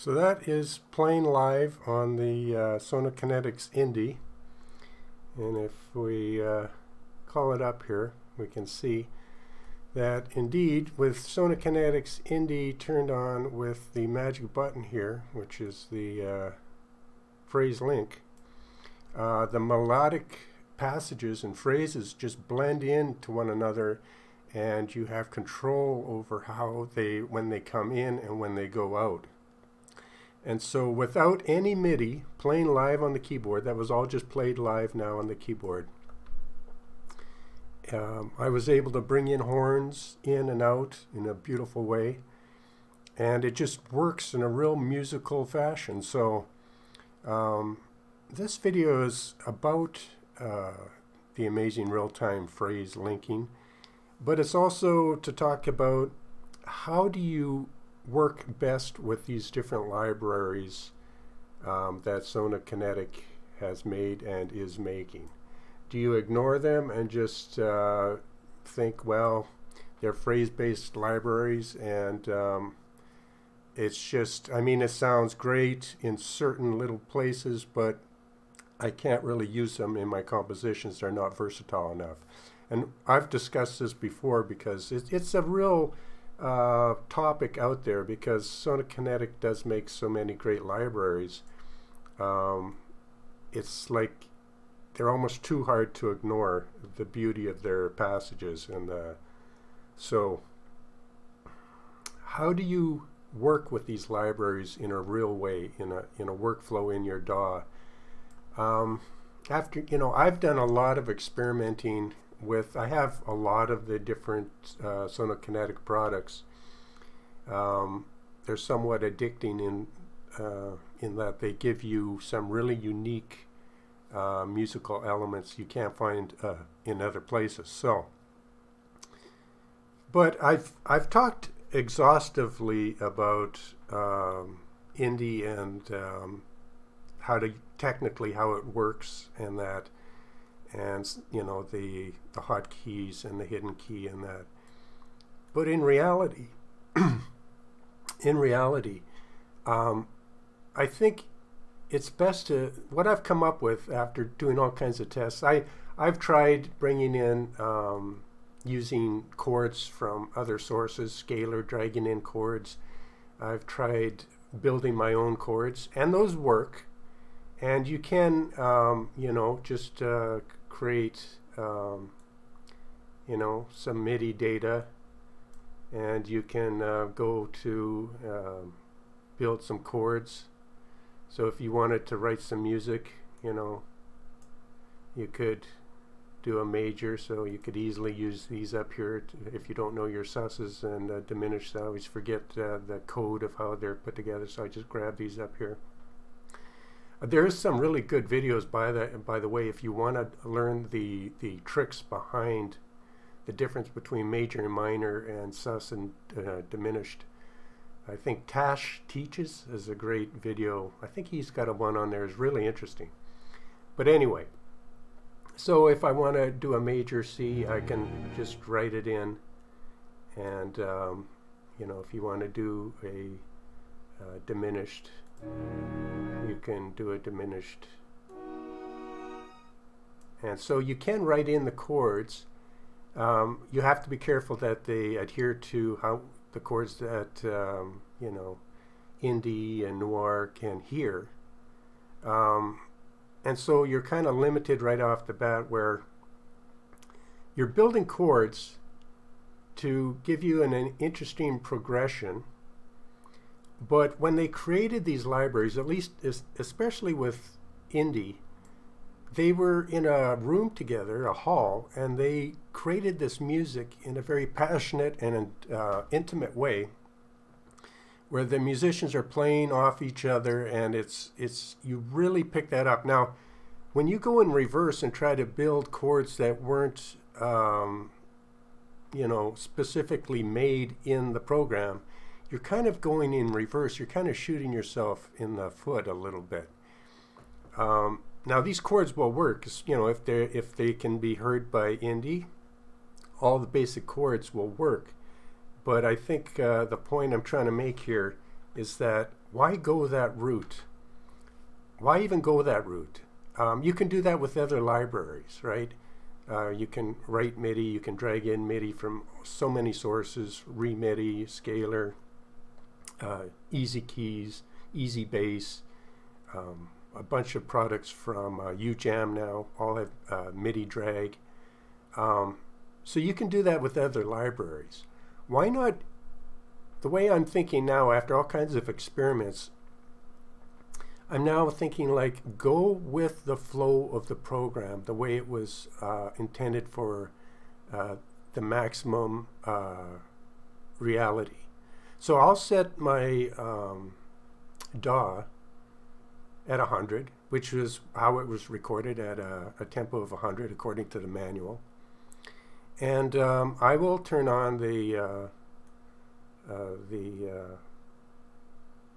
So that is playing live on the Sonokinetic Indie, and if we call it up here, we can see that indeed with Sonokinetic Indie turned on with the magic button here, which is the phrase link, the melodic passages and phrases just blend into one another, and you have control over how when they come in and when they go out. And so without any MIDI, playing live on the keyboard, that was all just played live now on the keyboard. I was able to bring in horns in and out in a beautiful way, and it just works in a real musical fashion. So this video is about the amazing real-time phrase linking, but it's also to talk about how do you work best with these different libraries that Sonokinetic has made and is making. Do you ignore them and just think, well, they're phrase-based libraries, and it's just, I mean, it sounds great in certain little places, but I can't really use them in my compositions. They're not versatile enough. And I've discussed this before because it's a real topic out there, because Sonokinetic does make so many great libraries. It's like they're almost too hard to ignore the beauty of their passages. And so how do you work with these libraries in a real way, in a workflow in your DAW? After, I've done a lot of experimenting with, I have a lot of the different Sonokinetic products. They're somewhat addicting in that they give you some really unique musical elements you can't find in other places. So, but I've talked exhaustively about indie and technically how it works, and that, and the hotkeys and the hidden key and that. But in reality, I think it's best to, what I've come up with after doing all kinds of tests, I've tried bringing in using chords from other sources, scalar, dragging in chords. I've tried building my own chords, and those work. And you can, just create, some MIDI data, and you can go to build some chords. So if you wanted to write some music, you could do a major, so you could easily use these up here if you don't know your susses and diminished. I always forget the code of how they're put together, so I just grab these up here. There is some really good videos by the way, if you want to learn the tricks behind the difference between major and minor and sus and diminished. I think Tash Teaches is a great video. I think he's got one on there. It's really interesting. But anyway, so if I want to do a major C, I can just write it in, and if you want to do a diminished, you can do a diminished. And so you can write in the chords. You have to be careful that they adhere to how the chords that indie and noir can hear. And so you're kind of limited right off the bat, where you're building chords to give you an interesting progression. But when they created these libraries, at least especially with indie, they were in a room together, a hall, and they created this music in a very passionate and intimate way, where the musicians are playing off each other, and you really pick that up. Now, when you go in reverse and try to build chords that weren't specifically made in the program, you're kind of going in reverse. You're kind of shooting yourself in the foot a little bit. Now these chords will work, if they can be heard by indie, all the basic chords will work. But I think the point I'm trying to make here is that why go that route? Why even go that route? You can do that with other libraries, right? You can write MIDI, you can drag in MIDI from so many sources, re-MIDI, scalar, easy keys, easy bass, a bunch of products from UJam now, all have MIDI drag. So you can do that with other libraries. Why not, the way I'm thinking now after all kinds of experiments, I'm now thinking like go with the flow of the program, the way it was intended for the maximum reality. So I'll set my DAW at 100, which is how it was recorded at a tempo of 100 according to the manual. And I will turn on the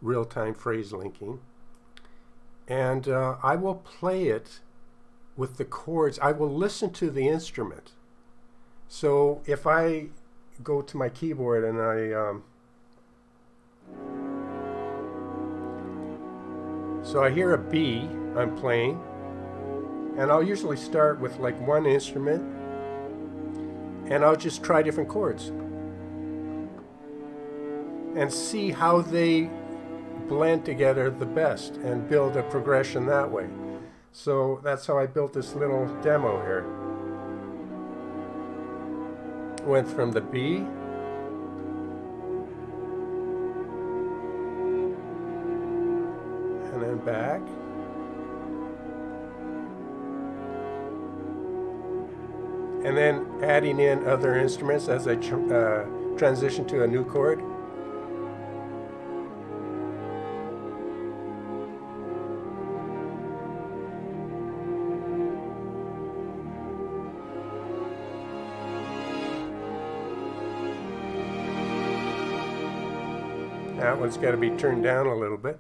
real-time phrase linking. And I will play it with the chords. I will listen to the instrument. So if I go to my keyboard and so I hear a B I'm playing, and I'll usually start with like one instrument, and I'll just try different chords and see how they blend together the best and build a progression that way. So that's how I built this little demo here. Went from the B and then back, and then adding in other instruments as I transition to a new chord. That one's got to be turned down a little bit.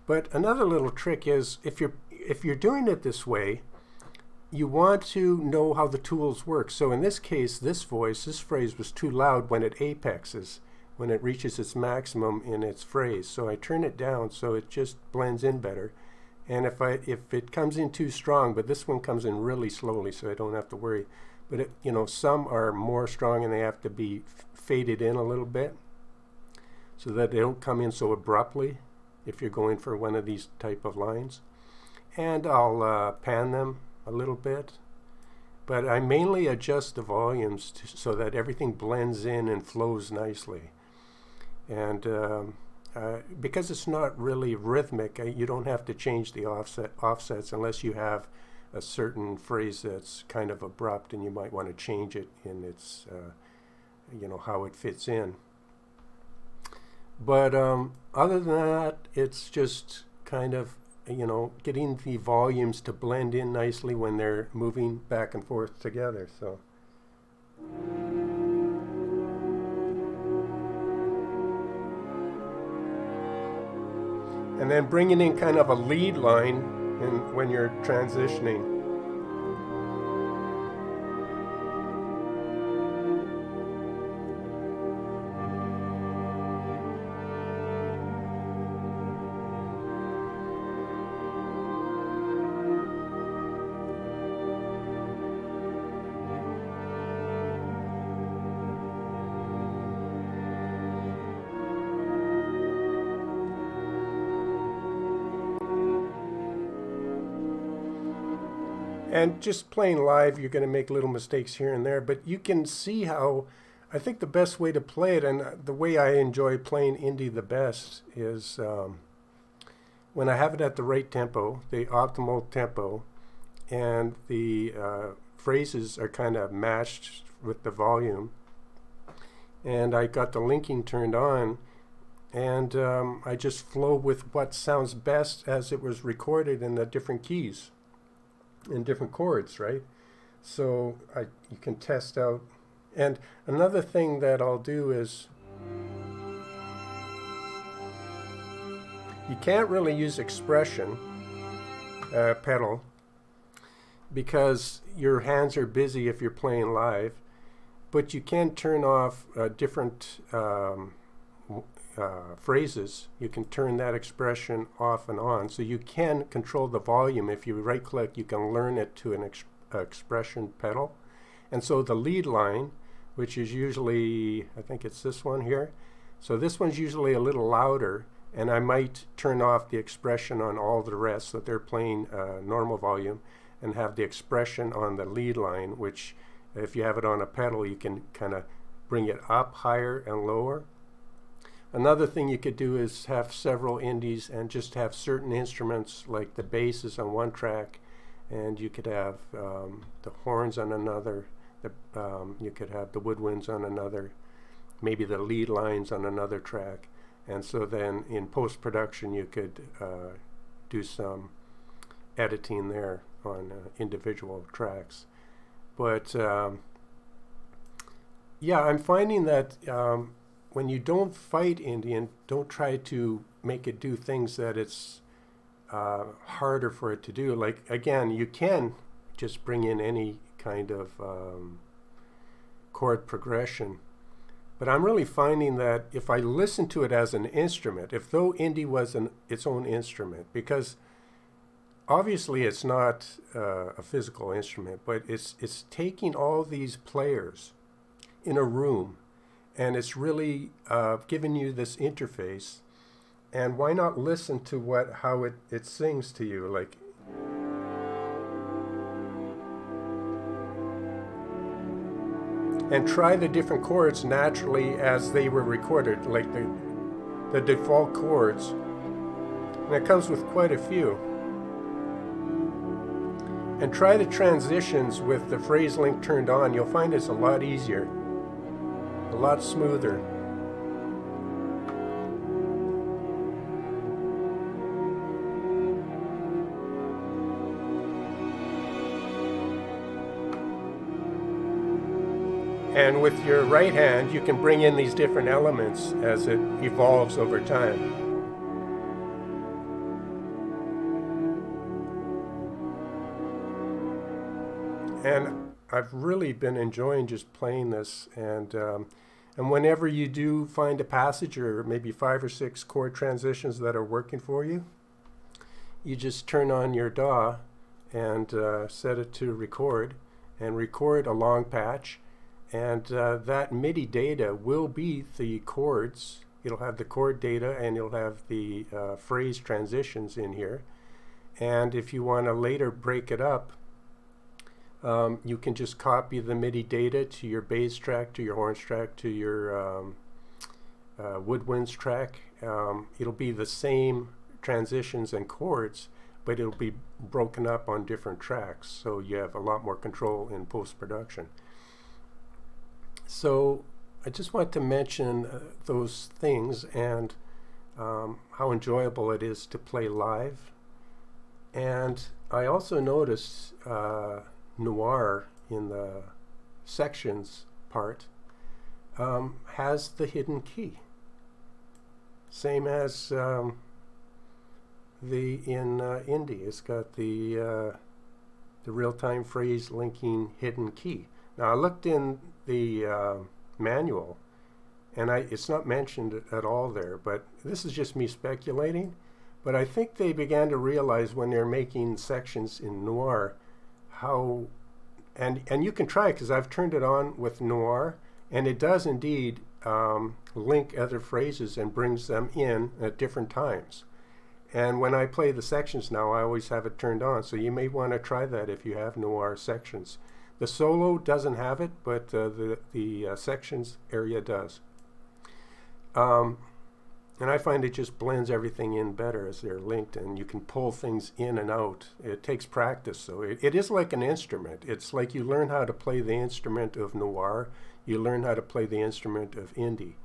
But another little trick is if you're doing it this way, you want to know how the tools work. So in this case, this phrase was too loud when it apexes, when it reaches its maximum in its phrase. So I turn it down so it just blends in better. And if it comes in too strong, but this one comes in really slowly, so I don't have to worry. But some are more strong and they have to be faded in a little bit, so that they don't come in so abruptly if you're going for one of these type of lines. And I'll pan them a little bit, but I mainly adjust the volumes so that everything blends in and flows nicely. And because it's not really rhythmic, you don't have to change the offsets unless you have a certain phrase that's kind of abrupt and you might want to change it in its, how it fits in. But other than that, it's just kind of, getting the volumes to blend in nicely when they're moving back and forth together. So. And then bringing in kind of a lead line when you're transitioning. And just playing live, you're going to make little mistakes here and there, but you can see how, I think the best way to play it, and the way I enjoy playing indie the best, is when I have it at the right tempo, the optimal tempo, and the phrases are kind of matched with the volume, and I got the linking turned on, and I just flow with what sounds best as it was recorded in the different keys in different chords, right? So you can test out. And another thing that I'll do is you can't really use expression pedal because your hands are busy if you're playing live, but you can turn off different phrases, you can turn that expression off and on. So you can control the volume. If you right click, you can learn it to an expression pedal. And so the lead line, which is usually, I think it's this one here. So this one's usually a little louder, and I might turn off the expression on all the rest so they're playing normal volume, and have the expression on the lead line, which if you have it on a pedal, you can kind of bring it up higher and lower. Another thing you could do is have several indies and just have certain instruments, like the bass is on one track, and you could have the horns on another, you could have the woodwinds on another, maybe the lead lines on another track. And so then in post-production you could do some editing there on individual tracks. But yeah, I'm finding that when you don't fight indie and don't try to make it do things that it's harder for it to do, like again, you can just bring in any kind of chord progression. But I'm really finding that if I listen to it as an instrument, if though indie was its own instrument, because obviously it's not a physical instrument, but it's taking all these players in a room, and it's really giving you this interface. And why not listen to how it sings to you, like. And try the different chords naturally as they were recorded, like the default chords. And it comes with quite a few. And try the transitions with the phrase link turned on. You'll find it's a lot easier, a lot smoother. And with your right hand, you can bring in these different elements as it evolves over time. And I've really been enjoying just playing this. And whenever you do find a passage or maybe 5 or 6 chord transitions that are working for you, you just turn on your DAW and set it to record, and record a long patch. And that MIDI data will be the chords. It'll have the chord data, and you'll have the phrase transitions in here. And if you want to later break it up, you can just copy the MIDI data to your bass track, to your horns track, to your woodwinds track. It'll be the same transitions and chords, but it'll be broken up on different tracks, so you have a lot more control in post-production. So I just want to mention those things, and how enjoyable it is to play live. And I also noticed Noir in the sections part has the hidden key, same as the in Indie. It's got the real-time phrase linking hidden key. Now I looked in the manual, and it's not mentioned at all there, but this is just me speculating. But I think they began to realize when they're making sections in Noir how, and you can try it, because I've turned it on with Noir, and it does indeed link other phrases and brings them in at different times. And when I play the sections now, I always have it turned on, so you may want to try that if you have Noir sections. The solo doesn't have it, but the sections area does. And I find it just blends everything in better as they're linked, and you can pull things in and out. It takes practice, so it is like an instrument. It's like you learn how to play the instrument of Noir, you learn how to play the instrument of Indie.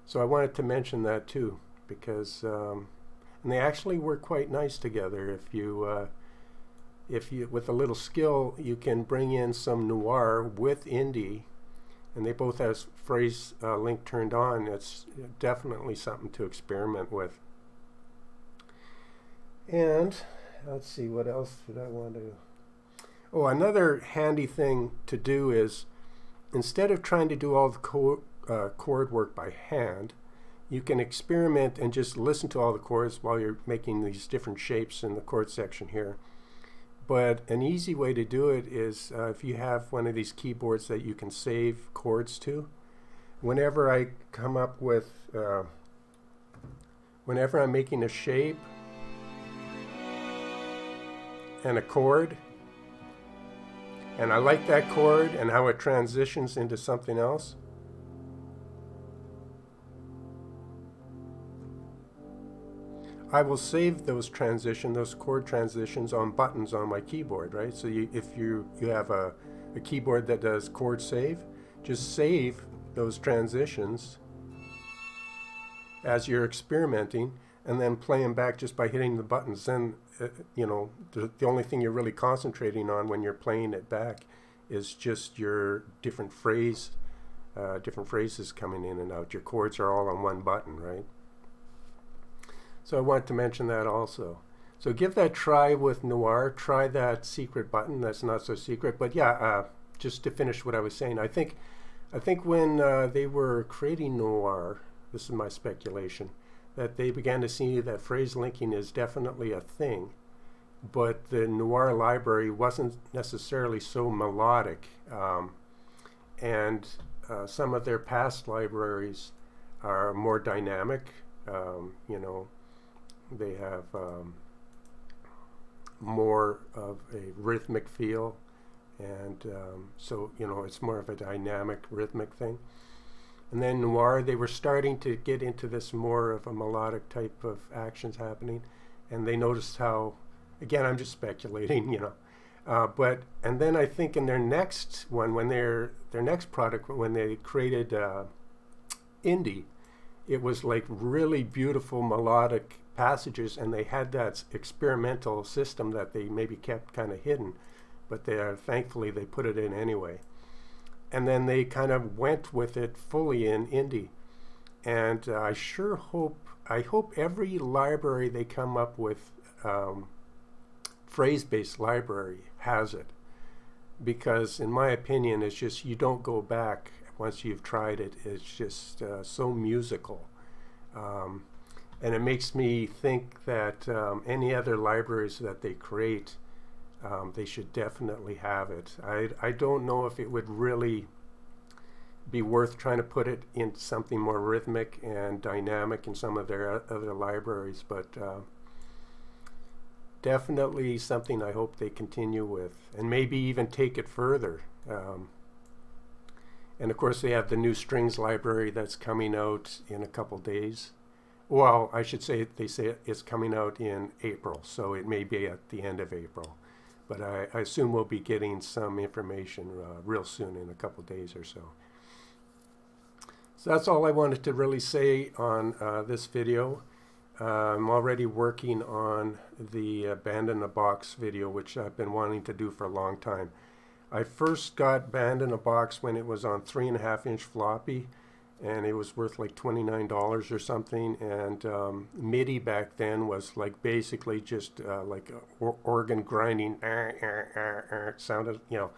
So I wanted to mention that too, because and they actually work quite nice together. If you, with a little skill, you can bring in some Noir with Indie, and they both have phrase link turned on. It's definitely something to experiment with. And let's see, what else did I want to... Oh, another handy thing to do is, instead of trying to do all the chord work by hand, you can experiment and just listen to all the chords while you're making these different shapes in the chord section here. But an easy way to do it is if you have one of these keyboards that you can save chords to. Whenever I come up with, whenever I'm making a shape and a chord, and I like that chord and how it transitions into something else, I will save those chord transitions on buttons on my keyboard, right? So if you have a keyboard that does chord save, just save those transitions as you're experimenting, and then play them back just by hitting the buttons. Then, you know, the only thing you're really concentrating on when you're playing it back is just your different phrases coming in and out. Your chords are all on one button, right? So I want to mention that also. So give that a try with Noir. Try that secret button that's not so secret. But yeah, just to finish what I was saying, I think when they were creating Noir, this is my speculation, that they began to see that phrase linking is definitely a thing, but the Noir library wasn't necessarily so melodic, and some of their past libraries are more dynamic. You know, they have more of a rhythmic feel, and so, you know, it's more of a dynamic rhythmic thing. And then Noir, they were starting to get into this more of a melodic type of actions happening, and they noticed how, again, I'm just speculating, you know, and then I think in their next one, when their next product, when they created Indie, it was like really beautiful melodic passages, and they had that experimental system that they maybe kept kind of hidden, but thankfully they put it in anyway. And then they kind of went with it fully in Indie. And I hope every library they come up with, phrase-based library, has it. Because in my opinion, it's just, you don't go back once you've tried it. It's just so musical. And it makes me think that any other libraries that they create, they should definitely have it. I don't know if it would really be worth trying to put it into something more rhythmic and dynamic in some of their other libraries, but definitely something I hope they continue with, and maybe even take it further. And of course they have the new strings library that's coming out in a couple days. Well, I should say, they say it's coming out in April, so it may be at the end of April. But I assume we'll be getting some information real soon, in a couple days or so. So that's all I wanted to really say on this video. I'm already working on the Band in a Box video, which I've been wanting to do for a long time. I first got Band in a Box when it was on 3.5-inch floppy, and it was worth like $29 or something, and MIDI back then was like basically just like organ grinding sounded, you know,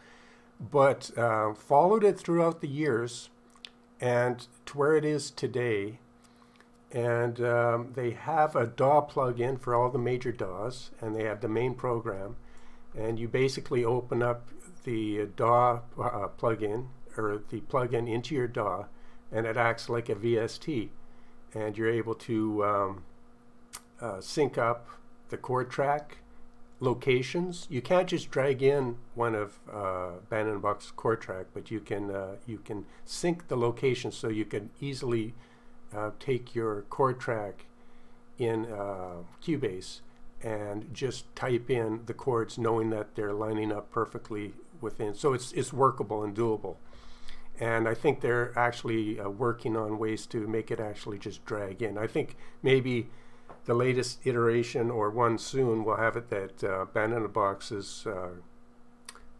but followed it throughout the years and to where it is today. And they have a DAW plug-in for all the major DAWs, and they have the main program, and you basically open up the DAW plug-in, or the plug-in into your DAW, and it acts like a VST, and you're able to sync up the chord track locations. You can't just drag in one of Band in a Box chord track, but you can sync the locations, so you can easily take your chord track in Cubase and just type in the chords, knowing that they're lining up perfectly within. So it's workable and doable. And I think they're actually working on ways to make it actually just drag in. I think maybe the latest iteration, or one soon, will have it that Band in a Box's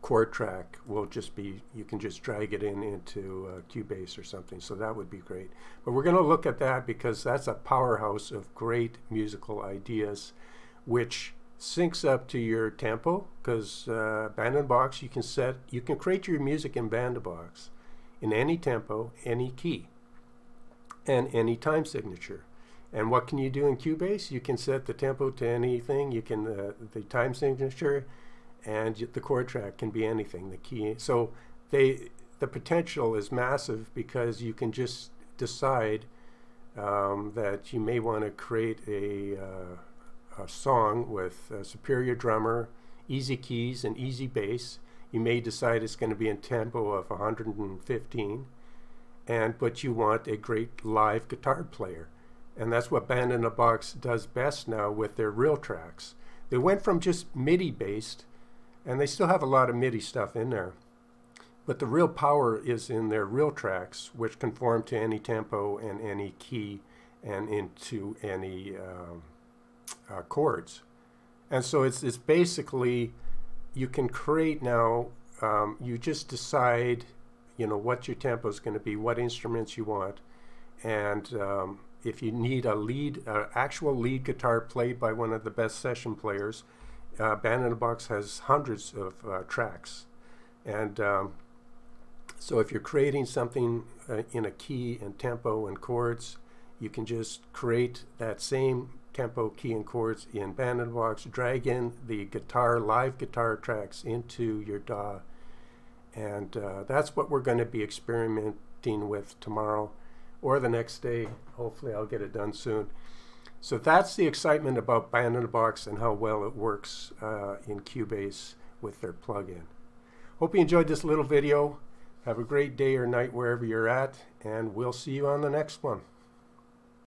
chord track will just be, you can just drag it into Cubase or something. So that would be great. But we're going to look at that because that's a powerhouse of great musical ideas, which syncs up to your tempo. Because Band in a Box, you can create your music in Band in a Box in any tempo, any key. and any time signature. And what can you do in Cubase? You can set the tempo to anything. You can the time signature, and the chord track can be anything. The key. So the potential is massive, because you can just decide that you may want to create a song with a superior drummer, easy keys, and easy bass. You may decide it's going to be in tempo of 115, but you want a great live guitar player. And that's what Band in a Box does best now with their real tracks. They went from just MIDI based, and they still have a lot of MIDI stuff in there, but the real power is in their real tracks, which conform to any tempo and any key and into any chords. And so it's basically, you can create now, you just decide, what your tempo is going to be, what instruments you want, and if you need a actual lead guitar played by one of the best session players, Band in a Box has hundreds of tracks. And so if you're creating something in a key and tempo and chords, you can just create that same tempo, key, and chords in Band in a Box, drag in the live guitar tracks into your DAW, and that's what we're going to be experimenting with tomorrow or the next day. Hopefully I'll get it done soon. So that's the excitement about Band in a Box and how well it works in Cubase with their plugin. Hope you enjoyed this little video. Have a great day or night wherever you're at, and we'll see you on the next one.